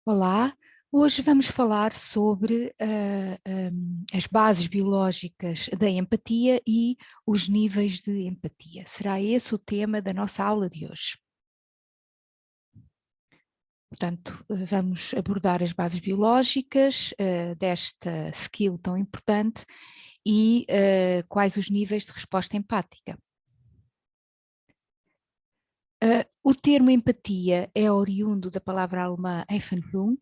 Olá, hoje vamos falar sobre as bases biológicas da empatia e os níveis de empatia. Será esse o tema da nossa aula de hoje. Portanto, vamos abordar as bases biológicas desta skill tão importante e quais os níveis de resposta empática. O termo empatia é oriundo da palavra alemã Empfindung,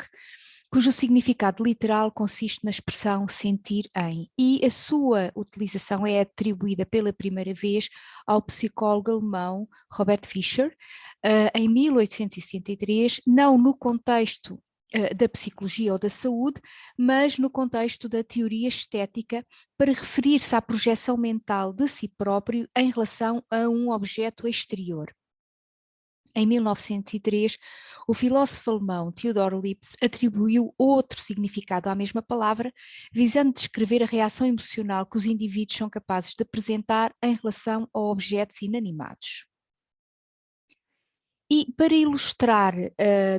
cujo significado literal consiste na expressão sentir em, e a sua utilização é atribuída pela primeira vez ao psicólogo alemão Robert Fischer, em 1863, não no contexto da psicologia ou da saúde, mas no contexto da teoria estética, para referir-se à projeção mental de si próprio em relação a um objeto exterior. Em 1903, o filósofo alemão Theodor Lipps atribuiu outro significado à mesma palavra, visando descrever a reação emocional que os indivíduos são capazes de apresentar em relação a objetos inanimados. E para ilustrar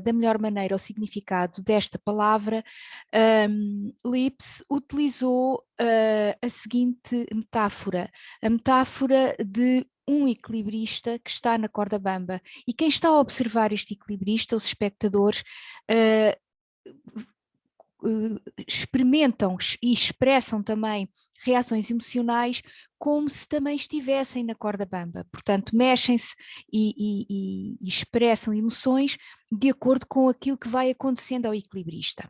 da melhor maneira o significado desta palavra, Lipps utilizou a seguinte metáfora, a metáfora de um equilibrista que está na corda bamba. E quem está a observar este equilibrista, os espectadores, experimentam e expressam também reações emocionais como se também estivessem na corda bamba. Portanto, mexem-se e expressam emoções de acordo com aquilo que vai acontecendo ao equilibrista.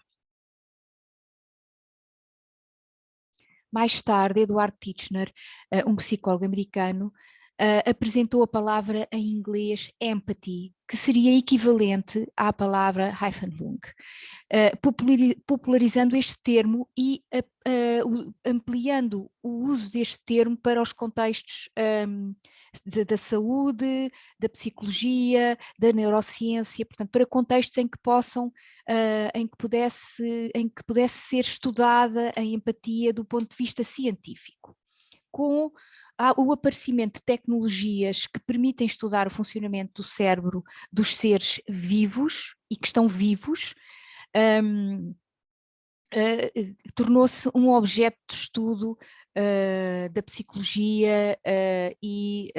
Mais tarde, Edward Titchener, um psicólogo americano, apresentou a palavra em inglês empathy, que seria equivalente à palavra Empfindung, popularizando este termo e ampliando o uso deste termo para os contextos da saúde, da psicologia, da neurociência, portanto, para contextos em que em que pudesse ser estudada a empatia do ponto de vista científico. Com o aparecimento de tecnologias que permitem estudar o funcionamento do cérebro dos seres vivos e que estão vivos, tornou-se um objeto de estudo da psicologia e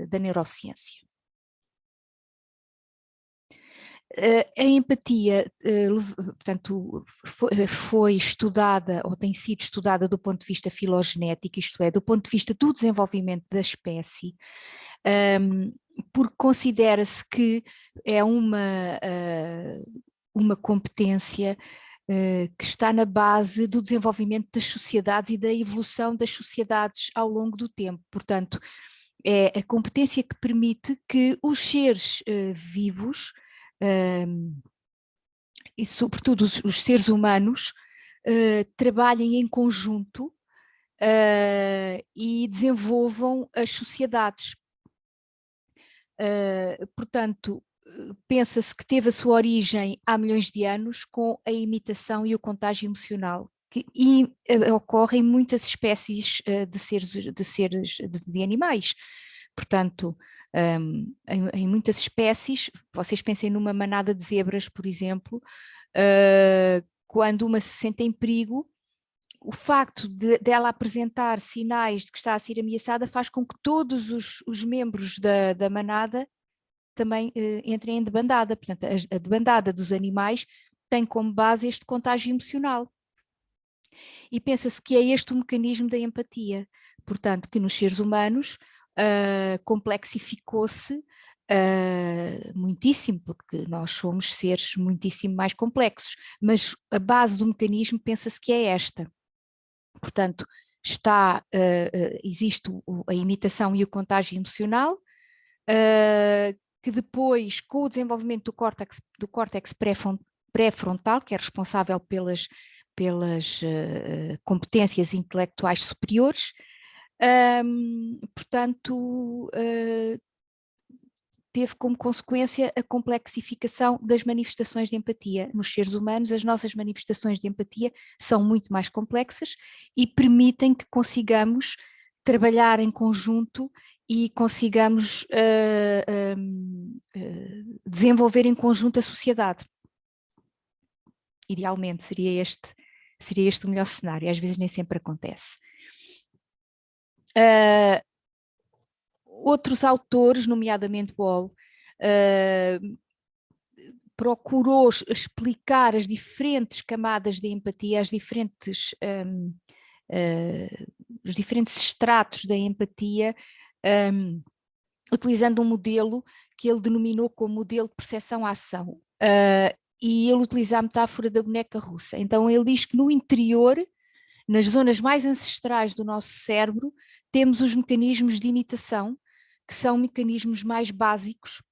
da neurociência. A empatia, portanto, foi estudada ou tem sido estudada do ponto de vista filogenético, isto é, do ponto de vista do desenvolvimento da espécie, porque considera-se que é uma competência que está na base do desenvolvimento das sociedades e da evolução das sociedades ao longo do tempo. Portanto, é a competência que permite que os seres vivos, e sobretudo os seres humanos, trabalhem em conjunto e desenvolvam as sociedades. Portanto, pensa-se que teve a sua origem há milhões de anos com a imitação e o contágio emocional, que ocorre em muitas espécies de animais. Portanto, em muitas espécies, vocês pensem numa manada de zebras, por exemplo, quando uma se sente em perigo, o facto dela apresentar sinais de que está a ser ameaçada faz com que todos os membros da manada também entrem em debandada. Portanto, a debandada dos animais tem como base este contágio emocional. E pensa-se que é este o mecanismo da empatia. Portanto, que nos seres humanos complexificou-se muitíssimo, porque nós somos seres muitíssimo mais complexos, mas a base do mecanismo pensa-se que é esta. Portanto, existe a imitação e o contágio emocional, que depois, com o desenvolvimento do córtex pré-frontal, que é responsável pelas competências intelectuais superiores, portanto, teve como consequência a complexificação das manifestações de empatia. Nos seres humanos, as nossas manifestações de empatia são muito mais complexas e permitem que consigamos trabalhar em conjunto e consigamos desenvolver em conjunto a sociedade. Idealmente seria este o melhor cenário, às vezes nem sempre acontece. Outros autores, nomeadamente Wall, procurou explicar as diferentes camadas de empatia, os diferentes estratos da empatia, utilizando um modelo que ele denominou como modelo de percepção-ação. E ele utiliza a metáfora da boneca russa. Então ele diz que no interior, nas zonas mais ancestrais do nosso cérebro, temos os mecanismos de imitação, que são mecanismos mais básicos,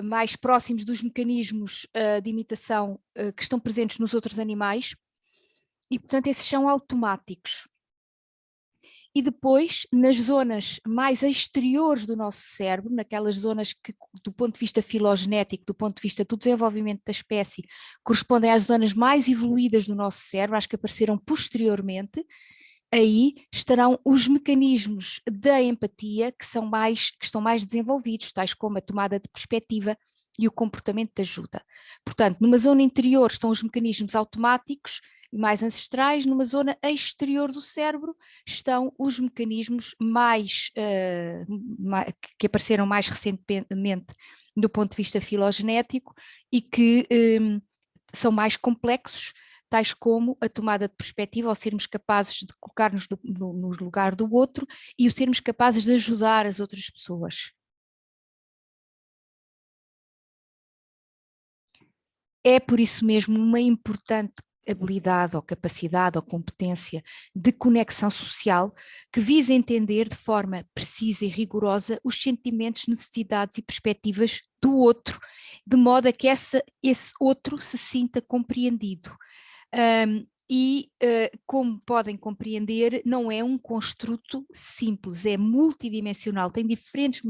mais próximos dos mecanismos de imitação que estão presentes nos outros animais, e portanto esses são automáticos. E depois, nas zonas mais exteriores do nosso cérebro, naquelas zonas que, do ponto de vista filogenético, do ponto de vista do desenvolvimento da espécie, correspondem às zonas mais evoluídas do nosso cérebro, às que apareceram posteriormente, aí estarão os mecanismos da empatia que estão mais desenvolvidos, tais como a tomada de perspectiva e o comportamento de ajuda. Portanto, numa zona interior estão os mecanismos automáticos e mais ancestrais, numa zona exterior do cérebro estão os mecanismos que apareceram mais recentemente do ponto de vista filogenético e que são mais complexos, tais como a tomada de perspectiva, ao sermos capazes de colocar-nos no lugar do outro e o sermos capazes de ajudar as outras pessoas. É por isso mesmo uma importante habilidade ou capacidade ou competência de conexão social que visa entender de forma precisa e rigorosa os sentimentos, necessidades e perspectivas do outro, de modo a que esse outro se sinta compreendido. Como podem compreender, não é um construto simples, é multidimensional, tem diferentes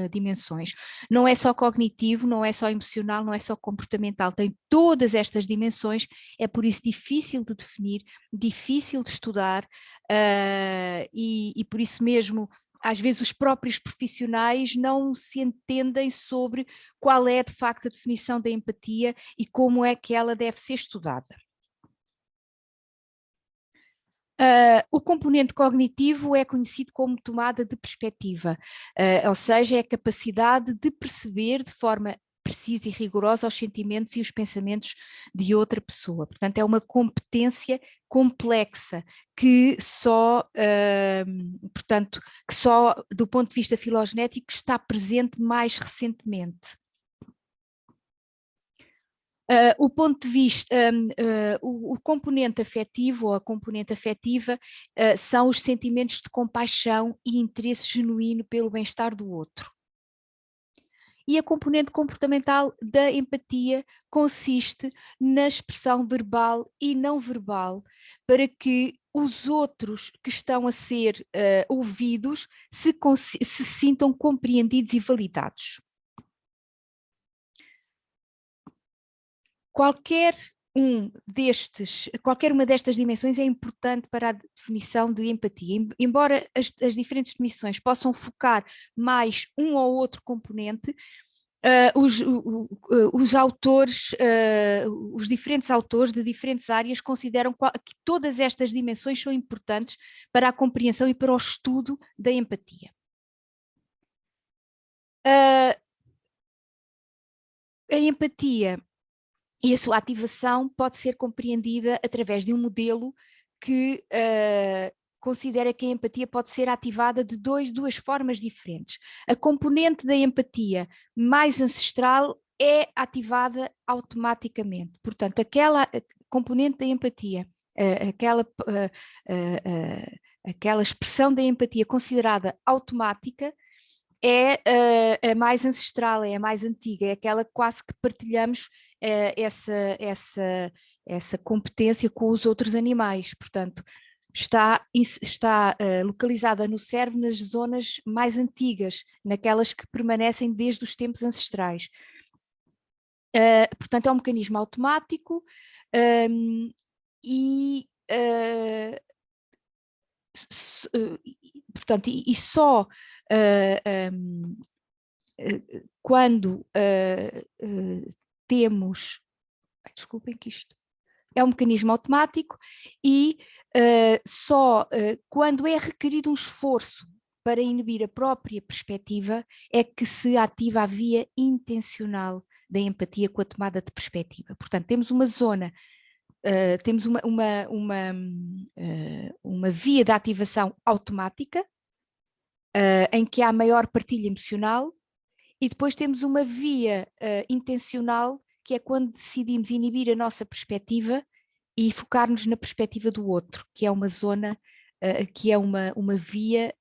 dimensões. Não é só cognitivo, não é só emocional, não é só comportamental, tem todas estas dimensões, é por isso difícil de definir, difícil de estudar, e por isso mesmo às vezes os próprios profissionais não se entendem sobre qual é de facto a definição da empatia e como é que ela deve ser estudada. O componente cognitivo é conhecido como tomada de perspectiva, ou seja, é a capacidade de perceber de forma precisa e rigorosa os sentimentos e os pensamentos de outra pessoa. Portanto, é uma competência complexa que que só do ponto de vista filogenético está presente mais recentemente. O ponto de vista, o componente afetivo ou a componente afetiva são os sentimentos de compaixão e interesse genuíno pelo bem-estar do outro. E a componente comportamental da empatia consiste na expressão verbal e não verbal para que os outros que estão a ser ouvidos se sintam compreendidos e validados. Qualquer uma destas dimensões é importante para a definição de empatia. Embora as diferentes definições possam focar mais um ou outro componente, os autores, os diferentes autores de diferentes áreas consideram que todas estas dimensões são importantes para a compreensão e para o estudo da empatia. A empatia e a sua ativação pode ser compreendida através de um modelo que considera que a empatia pode ser ativada de duas formas diferentes. A componente da empatia mais ancestral é ativada automaticamente. Portanto, aquela componente da empatia, aquela expressão da empatia considerada automática, é a mais ancestral, é a mais antiga, é aquela que quase que partilhamos essa competência com os outros animais. Portanto, está localizada no cérebro nas zonas mais antigas, naquelas que permanecem desde os tempos ancestrais. Portanto, é um mecanismo automático portanto, e só quando temos desculpem que isto é um mecanismo automático e só quando é requerido um esforço para inibir a própria perspectiva é que se ativa a via intencional da empatia com a tomada de perspectiva. Portanto, temos uma zona, temos uma via de ativação automática em que há maior partilha emocional e depois temos uma via intencional que é quando decidimos inibir a nossa perspectiva e focar-nos na perspectiva do outro, que é uma zona, que é uma via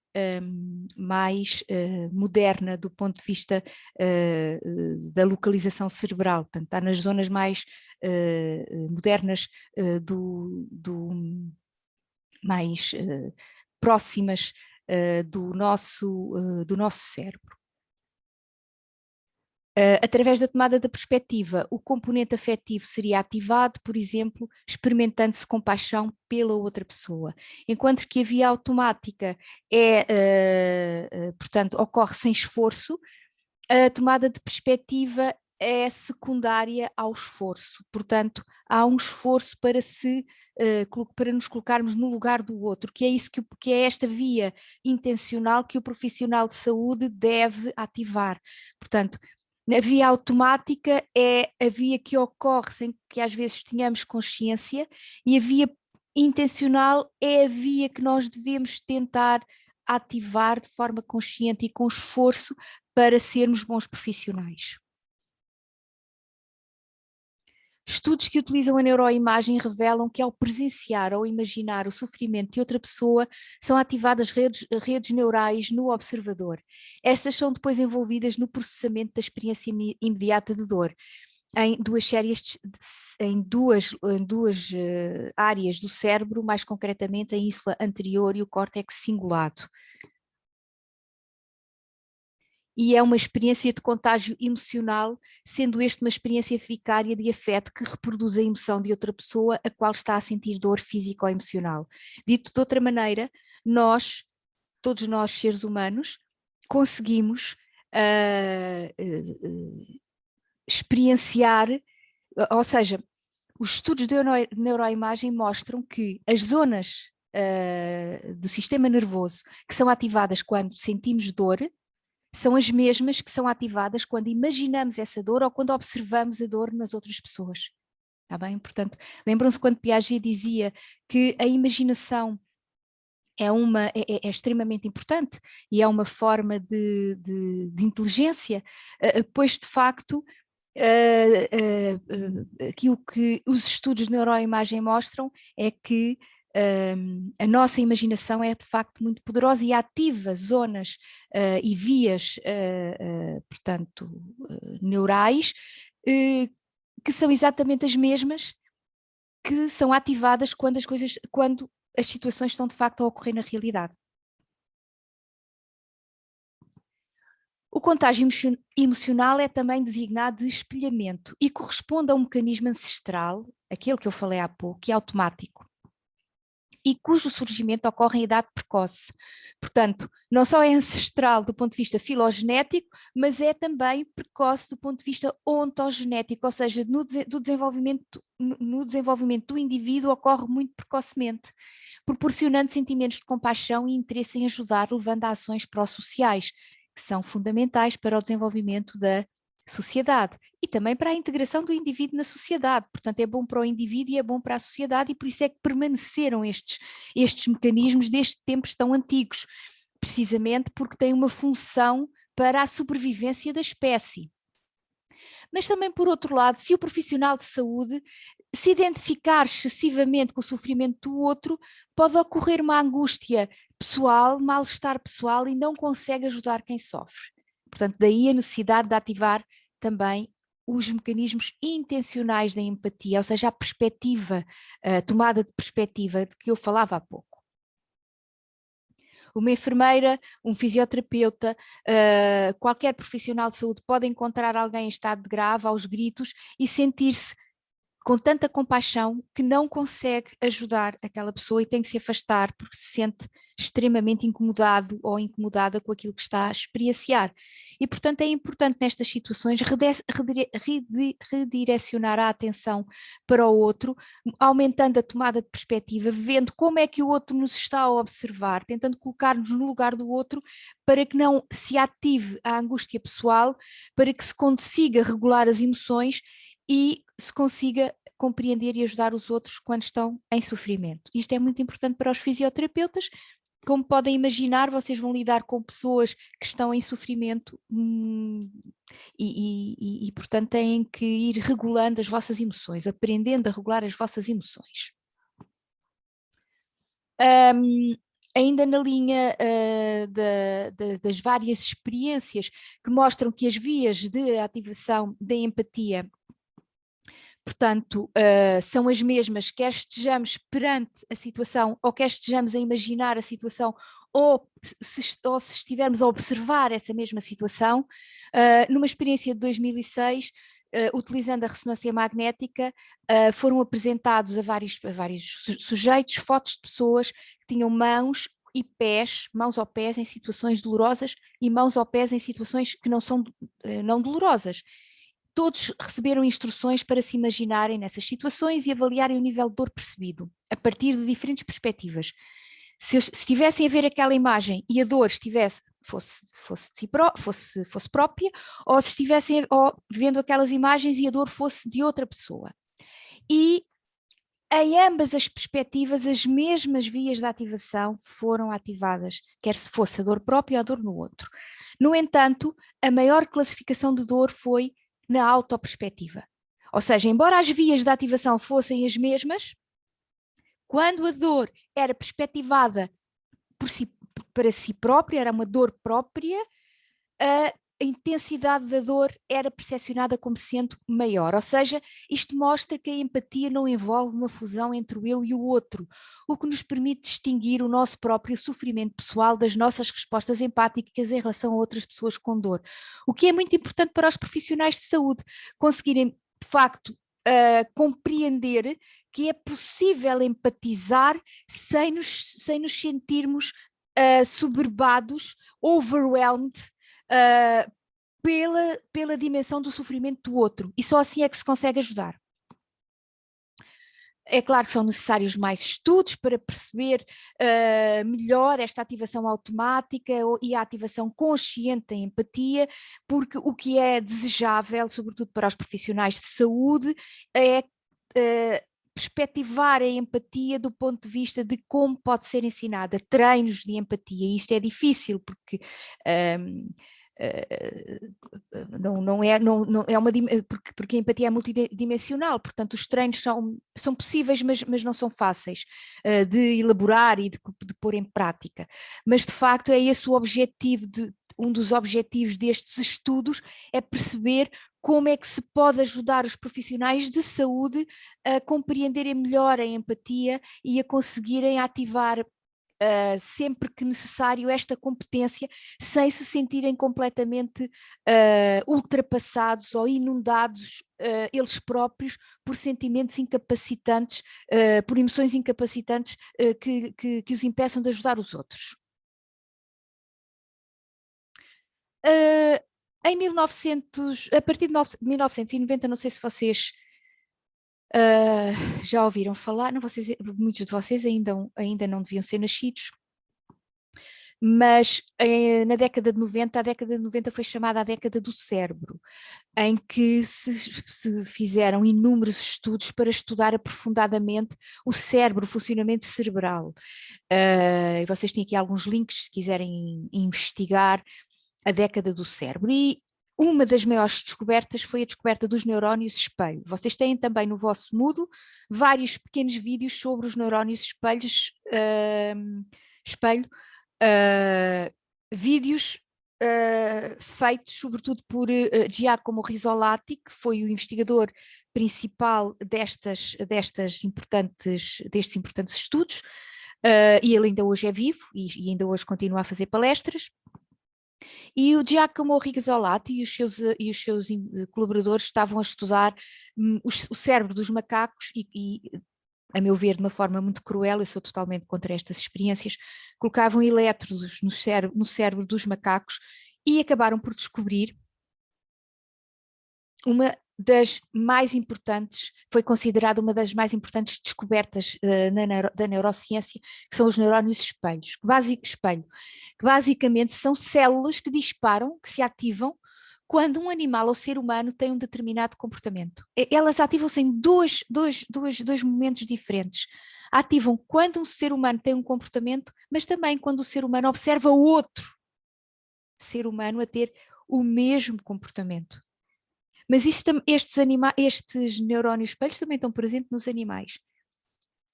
mais moderna do ponto de vista da localização cerebral, portanto está nas zonas mais modernas mais próximas do nosso cérebro. Através da tomada da perspectiva, o componente afetivo seria ativado, por exemplo, experimentando-se compaixão pela outra pessoa, enquanto que a via automática portanto, ocorre sem esforço, a tomada de perspectiva é secundária ao esforço, portanto, há um esforço para nos colocarmos no lugar do outro, que é isso que é esta via intencional que o profissional de saúde deve ativar. Portanto, a via automática é a via que ocorre sem que às vezes tenhamos consciência, e a via intencional é a via que nós devemos tentar ativar de forma consciente e com esforço para sermos bons profissionais. Estudos que utilizam a neuroimagem revelam que ao presenciar ou imaginar o sofrimento de outra pessoa são ativadas redes neurais no observador. Estas são depois envolvidas no processamento da experiência imediata de dor, em duas áreas do cérebro, mais concretamente a ínsula anterior e o córtex cingulado. E é uma experiência de contágio emocional, sendo este uma experiência vicária de afeto que reproduz a emoção de outra pessoa a qual está a sentir dor física ou emocional. Dito de outra maneira, todos nós seres humanos, conseguimos experienciar, ou seja, os estudos de neuroimagem mostram que as zonas do sistema nervoso que são ativadas quando sentimos dor são as mesmas que são ativadas quando imaginamos essa dor ou quando observamos a dor nas outras pessoas. Está bem? Portanto, lembram-se quando Piaget dizia que a imaginação é extremamente importante e é uma forma de inteligência, pois de facto o que os estudos de neuroimagem mostram é que a nossa imaginação é de facto muito poderosa e ativa zonas e vias, portanto, neurais, que são exatamente as mesmas que são ativadas quando as situações estão de facto a ocorrer na realidade. O contágio emocional é também designado de espelhamento e corresponde a um mecanismo ancestral, aquele que eu falei há pouco, que é automático, e cujo surgimento ocorre em idade precoce. Portanto, não só é ancestral do ponto de vista filogenético, mas é também precoce do ponto de vista ontogenético, ou seja, no desenvolvimento do indivíduo ocorre muito precocemente, proporcionando sentimentos de compaixão e interesse em ajudar, levando a ações pró-sociais, que são fundamentais para o desenvolvimento da sociedade e também para a integração do indivíduo na sociedade. Portanto, é bom para o indivíduo e é bom para a sociedade, e por isso é que permaneceram estes mecanismos desde tempos tão antigos, precisamente porque têm uma função para a sobrevivência da espécie. Mas também, por outro lado, se o profissional de saúde se identificar excessivamente com o sofrimento do outro, pode ocorrer uma angústia pessoal, mal-estar pessoal, e não consegue ajudar quem sofre. Portanto, daí a necessidade de ativar também os mecanismos intencionais da empatia, ou seja, a perspectiva, a tomada de perspectiva de que eu falava há pouco. Uma enfermeira, um fisioterapeuta, qualquer profissional de saúde pode encontrar alguém em estado de grave aos gritos e sentir-se com tanta compaixão que não consegue ajudar aquela pessoa e tem que se afastar porque se sente extremamente incomodado ou incomodada com aquilo que está a experienciar. E, portanto, é importante nestas situações redirecionar a atenção para o outro, aumentando a tomada de perspectiva, vendo como é que o outro nos está a observar, tentando colocar-nos no lugar do outro para que não se ative a angústia pessoal, para que se consiga regular as emoções e se consiga compreender e ajudar os outros quando estão em sofrimento. Isto é muito importante para os fisioterapeutas. Como podem imaginar, vocês vão lidar com pessoas que estão em sofrimento e, portanto, têm que ir regulando as vossas emoções, aprendendo a regular as vossas emoções. Ainda na linha das várias experiências que mostram que as vias de ativação da empatia, portanto, são as mesmas, quer estejamos perante a situação ou quer estejamos a imaginar a situação ou se estivermos a observar essa mesma situação. Numa experiência de 2006, utilizando a ressonância magnética, foram apresentados a vários sujeitos fotos de pessoas que tinham mãos e pés, mãos ou pés em situações dolorosas e mãos ou pés em situações que não são não dolorosas. Todos receberam instruções para se imaginarem nessas situações e avaliarem o nível de dor percebido, a partir de diferentes perspectivas. Se estivessem a ver aquela imagem e a dor fosse própria, ou se estivessem vendo aquelas imagens e a dor fosse de outra pessoa. E em ambas as perspectivas, as mesmas vias de ativação foram ativadas, quer se fosse a dor própria ou a dor no outro. No entanto, a maior classificação de dor foi na autoperspectiva. Ou seja, embora as vias de ativação fossem as mesmas, quando a dor era perspectivada para si própria, era uma dor própria, a intensidade da dor era percepcionada como sendo maior. Ou seja, isto mostra que a empatia não envolve uma fusão entre o eu e o outro, o que nos permite distinguir o nosso próprio sofrimento pessoal das nossas respostas empáticas em relação a outras pessoas com dor. O que é muito importante para os profissionais de saúde conseguirem, de facto, compreender que é possível empatizar sem nos sentirmos soberbados, overwhelmed, pela dimensão do sofrimento do outro, e só assim é que se consegue ajudar. É claro que são necessários mais estudos para perceber melhor esta ativação automática e a ativação consciente da empatia, porque o que é desejável, sobretudo para os profissionais de saúde, é perspectivar a empatia do ponto de vista de como pode ser ensinada, treinos de empatia, e isto é difícil porque não é uma porque a empatia é multidimensional, portanto os treinos são possíveis, mas não são fáceis de elaborar e de pôr em prática, mas de facto é esse o objetivo um dos objetivos destes estudos, é perceber como é que se pode ajudar os profissionais de saúde a compreenderem melhor a empatia e a conseguirem ativar sempre que necessário esta competência, sem se sentirem completamente ultrapassados ou inundados eles próprios por sentimentos incapacitantes, por emoções incapacitantes que os impeçam de ajudar os outros. Em 1900, a partir de 1990, não sei se vocês já ouviram falar, não, muitos de vocês ainda não deviam ser nascidos, mas na década de 90, a década de 90 foi chamada a década do cérebro, em que se fizeram inúmeros estudos para estudar aprofundadamente o cérebro, o funcionamento cerebral. Vocês têm aqui alguns links se quiserem investigar a década do cérebro. E uma das maiores descobertas foi a descoberta dos neurónios espelho. Vocês têm também no vosso Moodle vários pequenos vídeos sobre os neurónios espelho, vídeos feitos sobretudo por Giacomo Rizzolatti, que foi o investigador principal destes importantes estudos, e ele ainda hoje é vivo e ainda hoje continua a fazer palestras. E o Giacomo Rigazolatti e os seus colaboradores estavam a estudar o cérebro dos macacos e, a meu ver, de uma forma muito cruel, eu sou totalmente contra estas experiências, colocavam elétrodos no cérebro dos macacos e acabaram por descobrir uma das mais importantes, foi considerada uma das mais importantes descobertas da neurociência, que são os neurónios espelhos, que basicamente são células que disparam, que se ativam quando um animal ou ser humano tem um determinado comportamento. Elas ativam-se em dois momentos diferentes. Ativam quando um ser humano tem um comportamento, mas também quando o ser humano observa outro ser humano a ter o mesmo comportamento. Mas estes neurónios espelhos também estão presentes nos animais.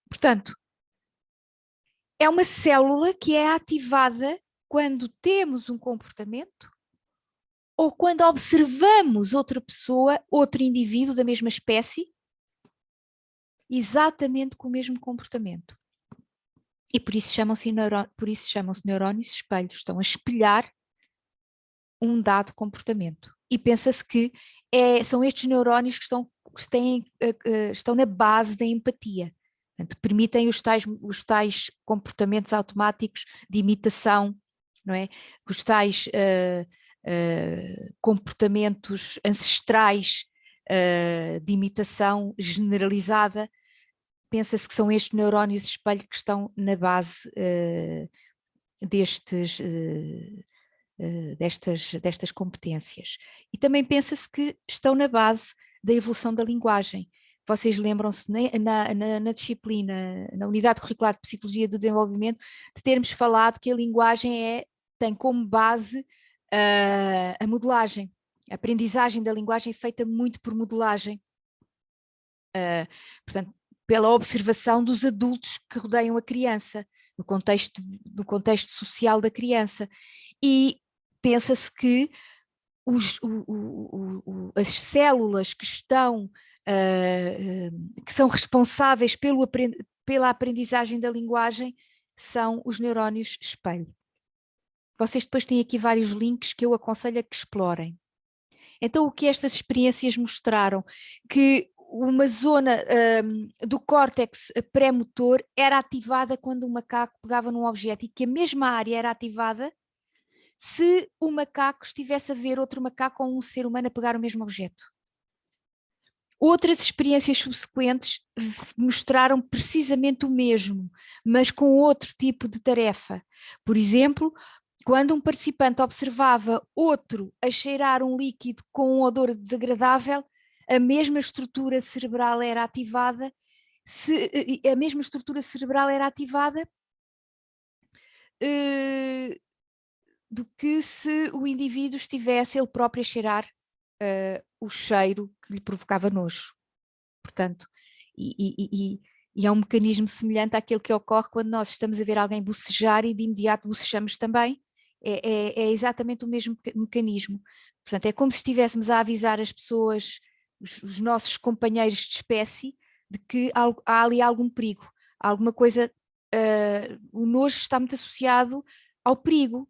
Portanto, é uma célula que é ativada quando temos um comportamento ou quando observamos outra pessoa, outro indivíduo da mesma espécie, exatamente com o mesmo comportamento. E por isso chamam-se neurónios espelhos. Estão a espelhar um dado comportamento. E pensa-se que são estes neurónios que estão na base da empatia. Portanto, permitem os tais comportamentos automáticos de imitação, não é? Os tais comportamentos ancestrais de imitação generalizada. Pensa-se que são estes neurónios espelho que estão na base destas competências. E também pensa-se que estão na base da evolução da linguagem. Vocês lembram-se na disciplina, na unidade curricular de Psicologia do Desenvolvimento, de termos falado que a linguagem tem como base a modelagem. A aprendizagem da linguagem é feita muito por modelagem. Portanto, pela observação dos adultos que rodeiam a criança, no contexto social da criança. E pensa-se que as células que são responsáveis pela aprendizagem da linguagem são os neurónios espelho. Vocês depois têm aqui vários links que eu aconselho a que explorem. Então, o que estas experiências mostraram? Que uma zona do córtex pré-motor era ativada quando o macaco pegava num objeto e que a mesma área era ativada se o macaco estivesse a ver outro macaco ou um ser humano a pegar o mesmo objeto. Outras experiências subsequentes mostraram precisamente o mesmo, mas com outro tipo de tarefa. Por exemplo, quando um participante observava outro a cheirar um líquido com um odor desagradável, a mesma estrutura cerebral era ativada, do que se o indivíduo estivesse ele próprio a cheirar o cheiro que lhe provocava nojo. Portanto, e é um mecanismo semelhante àquele que ocorre quando nós estamos a ver alguém bocejar e de imediato bocejamos também. É exatamente o mesmo mecanismo. Portanto, é como se estivéssemos a avisar as pessoas, os nossos companheiros de espécie, de que há ali algum perigo, alguma coisa. O nojo está muito associado ao perigo,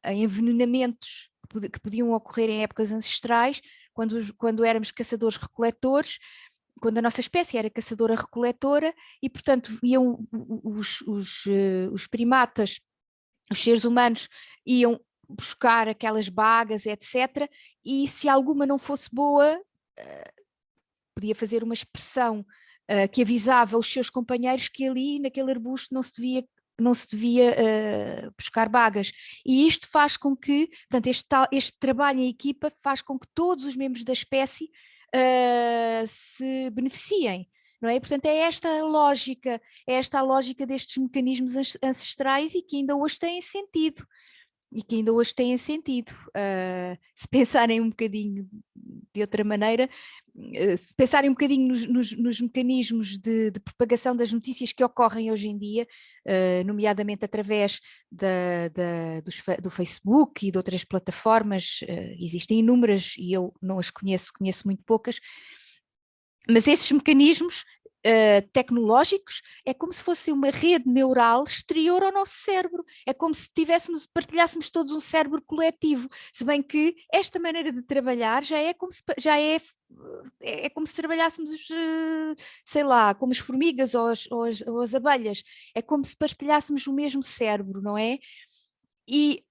a envenenamentos que podiam ocorrer em épocas ancestrais, quando éramos caçadores-recoletores, quando a nossa espécie era caçadora-recoletora, e portanto iam os primatas, os seres humanos, iam buscar aquelas bagas, etc. E se alguma não fosse boa, podia fazer uma expressão que avisava os seus companheiros que ali, naquele arbusto, não se devia buscar bagas. E isto faz com que, portanto, este trabalho em equipa faz com que todos os membros da espécie se beneficiem. Não é? Portanto, é esta a lógica destes mecanismos ancestrais e que ainda hoje têm sentido. Se pensarem um bocadinho de outra maneira, se pensarem um bocadinho nos mecanismos de propagação das notícias que ocorrem hoje em dia, nomeadamente através do Facebook e de outras plataformas, existem inúmeras e eu não as conheço muito poucas, mas esses mecanismos tecnológicos, é como se fosse uma rede neural exterior ao nosso cérebro, é como se partilhássemos todos um cérebro coletivo, se bem que esta maneira de trabalhar já é como se, é como se trabalhássemos, sei lá, como as formigas ou as abelhas, é como se partilhássemos o mesmo cérebro, não é? E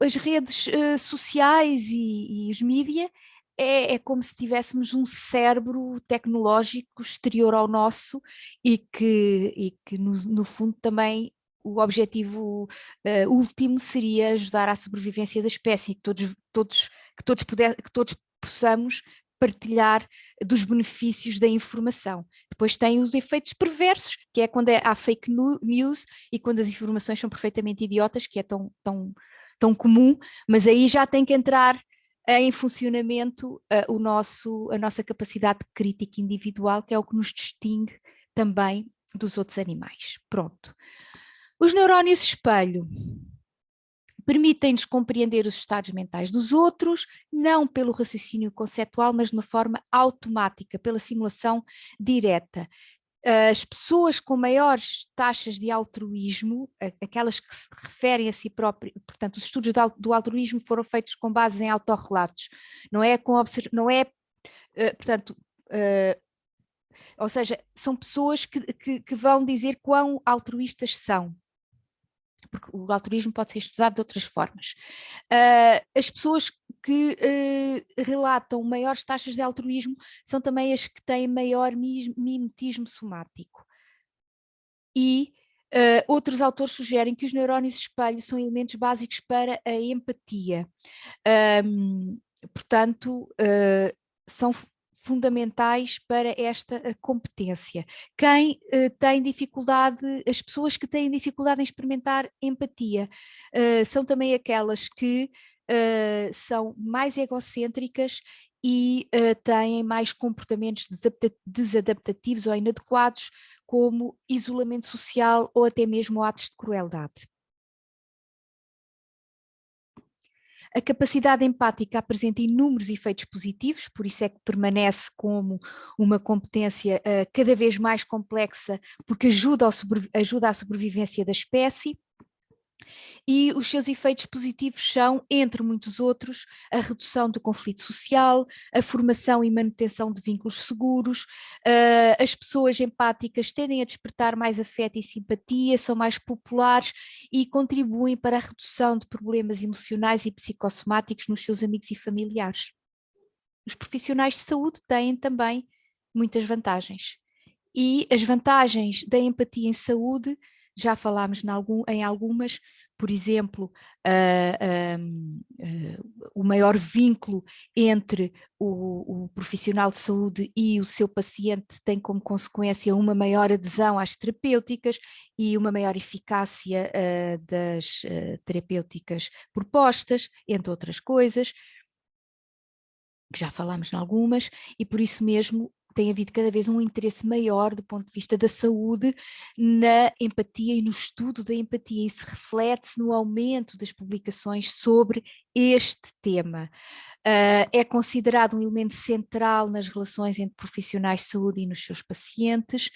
as redes sociais e os mídia é como se tivéssemos um cérebro tecnológico exterior ao nosso e que no fundo também o objetivo último seria ajudar à sobrevivência da espécie, que todos possamos partilhar dos benefícios da informação. Depois tem os efeitos perversos, que é quando há fake news e quando as informações são perfeitamente idiotas, que é tão comum, mas aí já tem que entrar em funcionamento a nossa capacidade crítica individual, que é o que nos distingue também dos outros animais. Pronto. Os neurónios espelho permitem-nos compreender os estados mentais dos outros, não pelo raciocínio conceptual, mas de uma forma automática, pela simulação direta. As pessoas com maiores taxas de altruísmo, aquelas que se referem a si próprias, portanto, os estudos do altruísmo foram feitos com base em autorrelatos, não é portanto, ou seja, são pessoas que vão dizer quão altruístas são, porque o altruísmo pode ser estudado de outras formas. As pessoas que relatam maiores taxas de altruísmo são também as que têm maior mimetismo somático. E outros autores sugerem que os neurónios espelho são elementos básicos para a empatia. Portanto, são fundamentais para esta competência. Quem tem dificuldade, as pessoas que têm dificuldade em experimentar empatia, são também aquelas que são mais egocêntricas e têm mais comportamentos desadaptativos ou inadequados, como isolamento social ou até mesmo atos de crueldade. A capacidade empática apresenta inúmeros efeitos positivos, por isso é que permanece como uma competência cada vez mais complexa, porque ajuda à sobrevivência da espécie. E os seus efeitos positivos são, entre muitos outros, a redução do conflito social, a formação e manutenção de vínculos seguros, as pessoas empáticas tendem a despertar mais afeto e simpatia, são mais populares e contribuem para a redução de problemas emocionais e psicossomáticos nos seus amigos e familiares. Os profissionais de saúde têm também muitas vantagens. E as vantagens da empatia em saúde, já falámos em algumas, por exemplo, o maior vínculo entre o profissional de saúde e o seu paciente tem como consequência uma maior adesão às terapêuticas e uma maior eficácia das terapêuticas propostas, entre outras coisas, que já falámos em algumas, e por isso mesmo tem havido cada vez um interesse maior do ponto de vista da saúde na empatia e no estudo da empatia. Isso reflete-se no aumento das publicações sobre este tema. É considerado um elemento central nas relações entre profissionais de saúde e nos seus pacientes,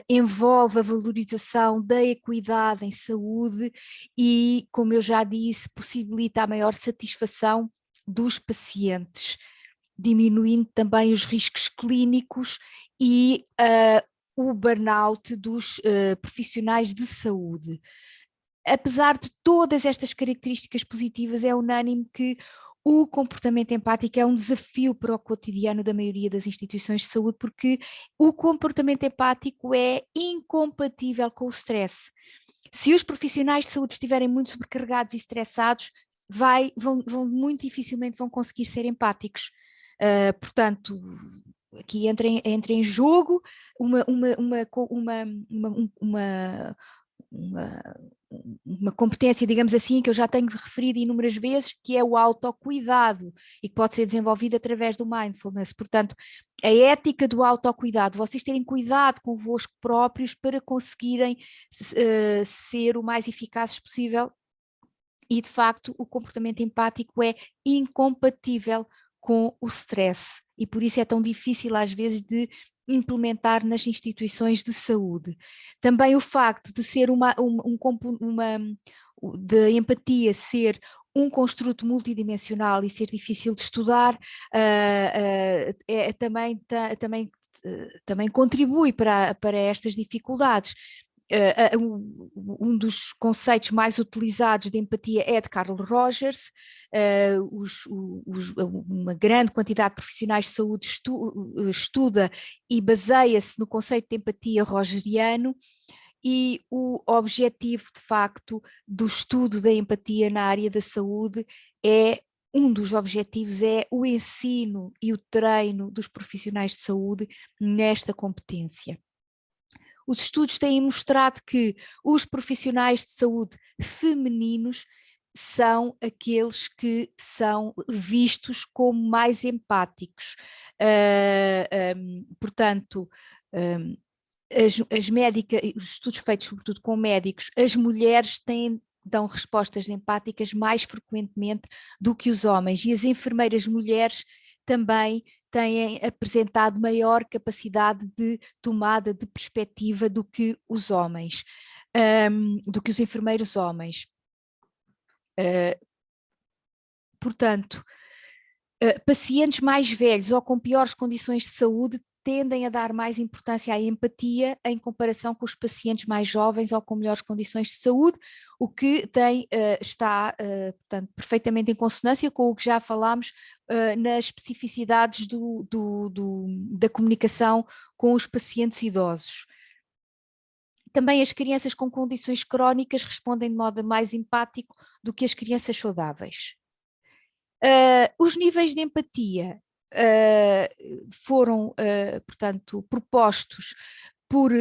envolve a valorização da equidade em saúde e, como eu já disse, possibilita a maior satisfação dos pacientes, diminuindo também os riscos clínicos e o burnout dos profissionais de saúde. Apesar de todas estas características positivas, é unânime que o comportamento empático é um desafio para o cotidiano da maioria das instituições de saúde, porque o comportamento empático é incompatível com o stress. Se os profissionais de saúde estiverem muito sobrecarregados e estressados, vão muito dificilmente vão conseguir ser empáticos. Portanto, aqui entra em jogo uma competência, digamos assim, que eu já tenho referido inúmeras vezes, que é o autocuidado e que pode ser desenvolvido através do mindfulness. Portanto, a ética do autocuidado, vocês terem cuidado convosco próprios para conseguirem ser o mais eficazes possível. E, de facto, o comportamento empático é incompatível com o stress e por isso é tão difícil às vezes de implementar nas instituições de saúde. Também o facto de ser de empatia ser um construto multidimensional e ser difícil de estudar, também contribui para estas dificuldades. Um dos conceitos mais utilizados de empatia é de Carl Rogers. Uma grande quantidade de profissionais de saúde estuda e baseia-se no conceito de empatia rogeriano, e o objetivo, de facto, do estudo da empatia na área da saúde um dos objetivos é o ensino e o treino dos profissionais de saúde nesta competência. Os estudos têm mostrado que os profissionais de saúde femininos são aqueles que são vistos como mais empáticos. Portanto, as médicas, os estudos feitos sobretudo com médicos, as mulheres dão respostas empáticas mais frequentemente do que os homens, e as enfermeiras mulheres também têm apresentado maior capacidade de tomada de perspectiva do que os homens, do que os enfermeiros homens. Portanto, pacientes mais velhos ou com piores condições de saúde tendem a dar mais importância à empatia em comparação com os pacientes mais jovens ou com melhores condições de saúde, o que está, portanto, perfeitamente em consonância com o que já falámos nas especificidades da comunicação com os pacientes idosos. Também as crianças com condições crónicas respondem de modo mais empático do que as crianças saudáveis. Os níveis de empatia foram, portanto, propostos por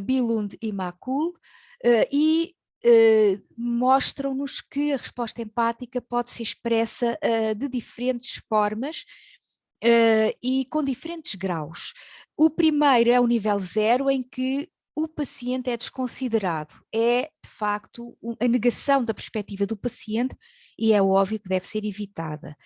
Billund e Makul, e mostram-nos que a resposta empática pode ser expressa de diferentes formas e com diferentes graus. O primeiro é o nível 0, em que o paciente é desconsiderado, é de facto a negação da perspectiva do paciente, e é óbvio que deve ser evitada.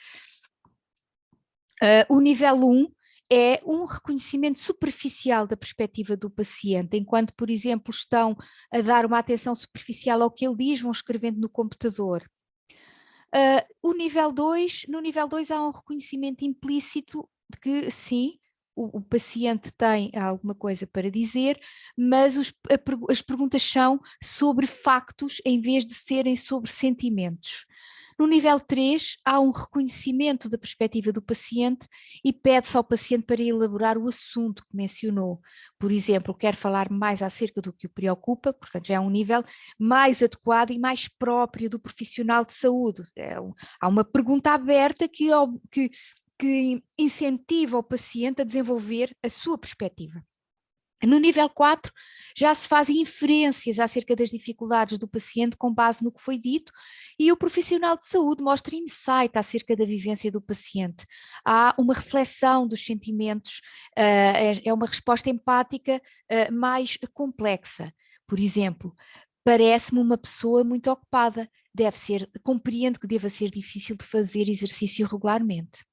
O nível 1 é um reconhecimento superficial da perspectiva do paciente, enquanto, por exemplo, estão a dar uma atenção superficial ao que ele diz, vão escrevendo no computador. No nível 2 há um reconhecimento implícito de que, sim, o paciente tem alguma coisa para dizer, mas as perguntas são sobre factos em vez de serem sobre sentimentos. No nível 3, há um reconhecimento da perspectiva do paciente e pede-se ao paciente para elaborar o assunto que mencionou. Por exemplo, quer falar mais acerca do que o preocupa, portanto já é um nível mais adequado e mais próprio do profissional de saúde. Há uma pergunta aberta que incentiva o paciente a desenvolver a sua perspectiva. No nível 4, já se fazem inferências acerca das dificuldades do paciente com base no que foi dito, e o profissional de saúde mostra insight acerca da vivência do paciente. Há uma reflexão dos sentimentos, é uma resposta empática mais complexa. Por exemplo, parece-me uma pessoa muito ocupada, compreendo que deva ser difícil de fazer exercício regularmente.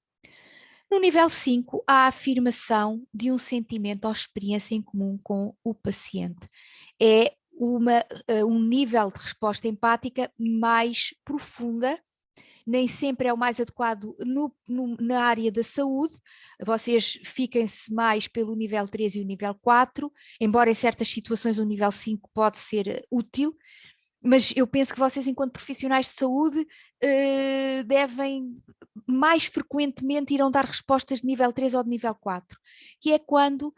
No nível 5, há a afirmação de um sentimento ou experiência em comum com o paciente. É um nível de resposta empática mais profunda, nem sempre é o mais adequado na área da saúde. Vocês fiquem-se mais pelo nível 3 e o nível 4, embora em certas situações o nível 5 pode ser útil, mas eu penso que vocês, enquanto profissionais de saúde, devem mais frequentemente irão dar respostas de nível 3 ou de nível 4, que é quando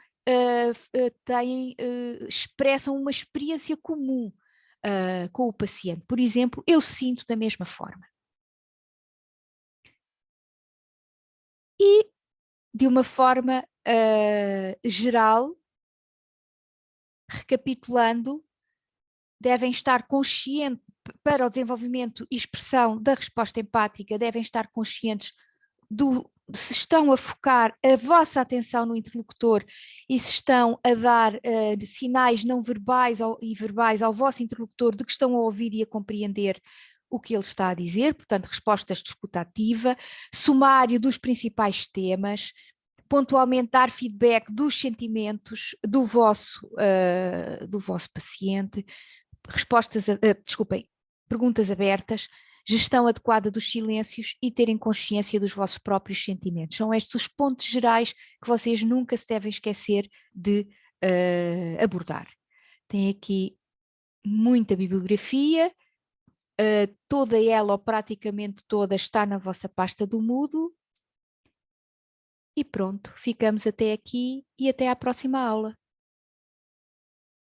expressam uma experiência comum com o paciente. Por exemplo, eu sinto da mesma forma. E, de uma forma geral, recapitulando, devem estar conscientes, para o desenvolvimento e expressão da resposta empática, devem estar conscientes se estão a focar a vossa atenção no interlocutor e se estão a dar sinais não verbais e verbais ao vosso interlocutor de que estão a ouvir e a compreender o que ele está a dizer, portanto, respostas de escuta ativa, sumário dos principais temas, pontualmente dar feedback dos sentimentos do vosso paciente, desculpem, perguntas abertas, gestão adequada dos silêncios e terem consciência dos vossos próprios sentimentos. São estes os pontos gerais que vocês nunca se devem esquecer de abordar. Tem aqui muita bibliografia, toda ela ou praticamente toda está na vossa pasta do Moodle. E pronto, ficamos até aqui e até à próxima aula.